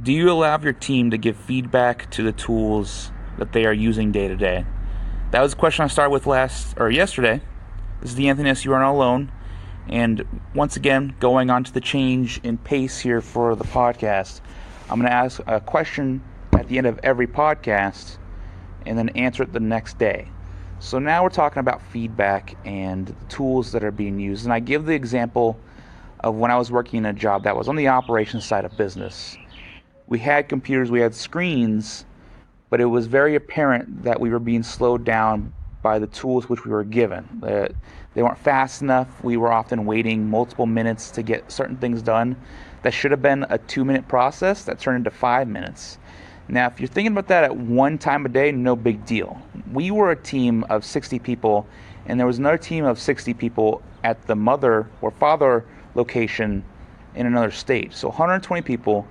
Do you allow your team to give feedback to the tools that they are using day to day? That was a question I started with yesterday. This is the Anthony S. You Are Not Alone. And once again, going on to the change in pace here for the podcast, I'm going to ask a question at the end of every podcast and then answer it the next day. So now we're talking about feedback and the tools that are being used. And I give the example of when I was working in a job that was on the operations side of business. We had computers, we had screens, but it was very apparent that we were being slowed down by the tools which we were given. They weren't fast enough. We were often waiting multiple minutes to get certain things done. That should have been a 2-minute process that turned into 5 minutes. Now, if you're thinking about that at one time a day, no big deal. We were a team of 60 people, and there was another team of 60 people at the mother or father location in another state. So 120 people.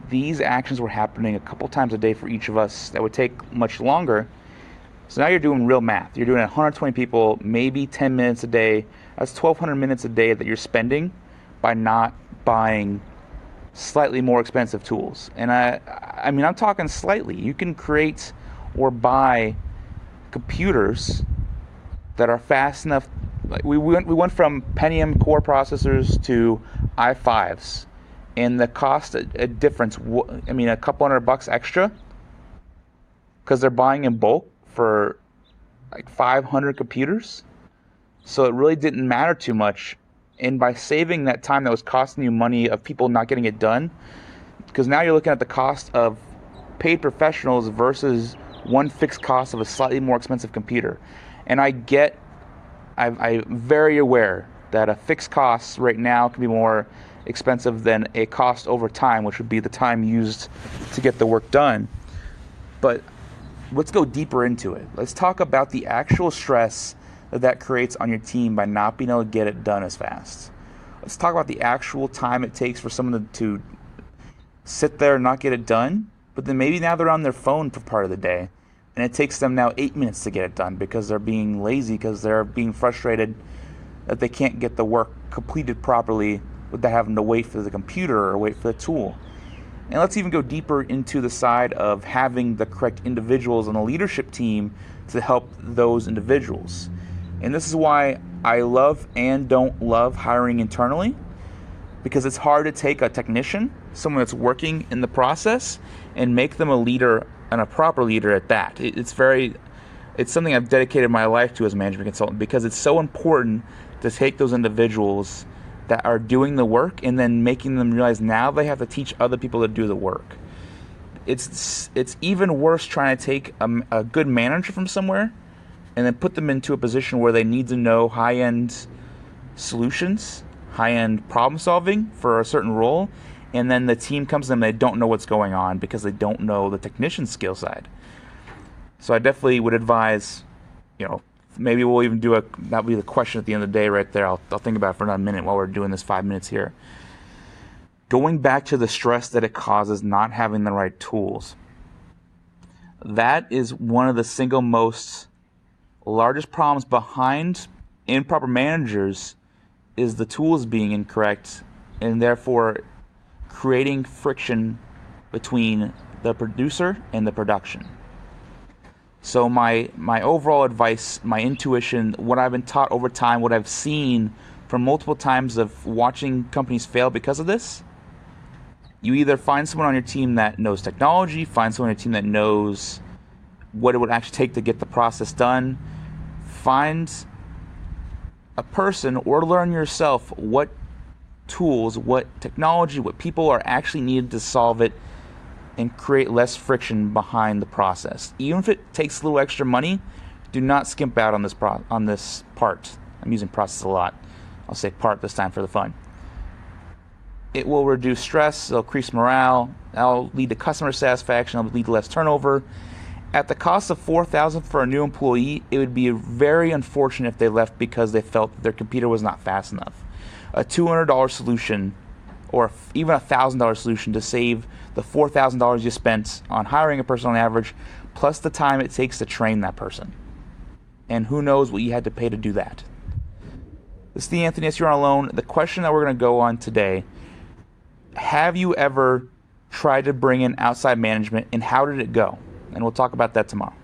These actions were happening a couple times a day for each of us. That would take much longer. So now you're doing real math. You're doing 120 people, maybe 10 minutes a day. That's 1,200 minutes a day that you're spending by not buying slightly more expensive tools. And I mean, I'm talking slightly. You can create or buy computers that are fast enough. Like we went from Pentium core processors to i5s. And the cost a difference, I mean, a couple $100 extra, because they're buying in bulk for like 500 computers. So it really didn't matter too much. And by saving that time that was costing you money of people not getting it done, because now you're looking at the cost of paid professionals versus one fixed cost of a slightly more expensive computer. And I'm very aware that a fixed cost right now can be more expensive than a cost over time, which would be the time used to get the work done. But let's go deeper into it. Let's talk about the actual stress that creates on your team by not being able to get it done as fast. Let's talk about the actual time it takes for someone to sit there and not get it done, but then maybe now they're on their phone for part of the day, and it takes them now 8 minutes to get it done because they're being lazy, because they're being frustrated that they can't get the work completed properly without having to wait for the computer or wait for the tool. And let's even go deeper into the side of having the correct individuals on a leadership team to help those individuals. And this is why I love and don't love hiring internally, because it's hard to take a technician, someone that's working in the process, and make them a leader, and a proper leader at that. It's something I've dedicated my life to as a management consultant, because it's so important to take those individuals that are doing the work and then making them realize now they have to teach other people to do the work. It's even worse trying to take a good manager from somewhere and then put them into a position where they need to know high-end solutions, high-end problem solving for a certain role, and then the team comes to them and they don't know what's going on because they don't know the technician skill side. So I definitely would advise, maybe we'll even that'll be the question at the end of the day right there. I'll think about it for another minute while we're doing this 5 minutes here. Going back to the stress that it causes not having the right tools. That is one of the single most largest problems behind improper managers, is the tools being incorrect and therefore creating friction between the producer and the production. So my overall advice, my intuition, what I've been taught over time, what I've seen from multiple times of watching companies fail because of this, you either find someone on your team that knows technology, find someone on your team that knows what it would actually take to get the process done, find a person or learn yourself what tools, what technology, what people are actually needed to solve it, and create less friction behind the process. Even if it takes a little extra money, do not skimp out on this part. I'm using process a lot. I'll say part this time for the fun. It will reduce stress, it'll increase morale, that'll lead to customer satisfaction, it'll lead to less turnover. At the cost of $4,000 for a new employee, it would be very unfortunate if they left because they felt that their computer was not fast enough. A $200 solution or even a $1,000 solution to save the $4,000 you spent on hiring a person on average, plus the time it takes to train that person. And who knows what you had to pay to do that. This is the Anthony S. You're Not Alone. The question that we're going to go on today: have you ever tried to bring in outside management, and how did it go? And we'll talk about that tomorrow.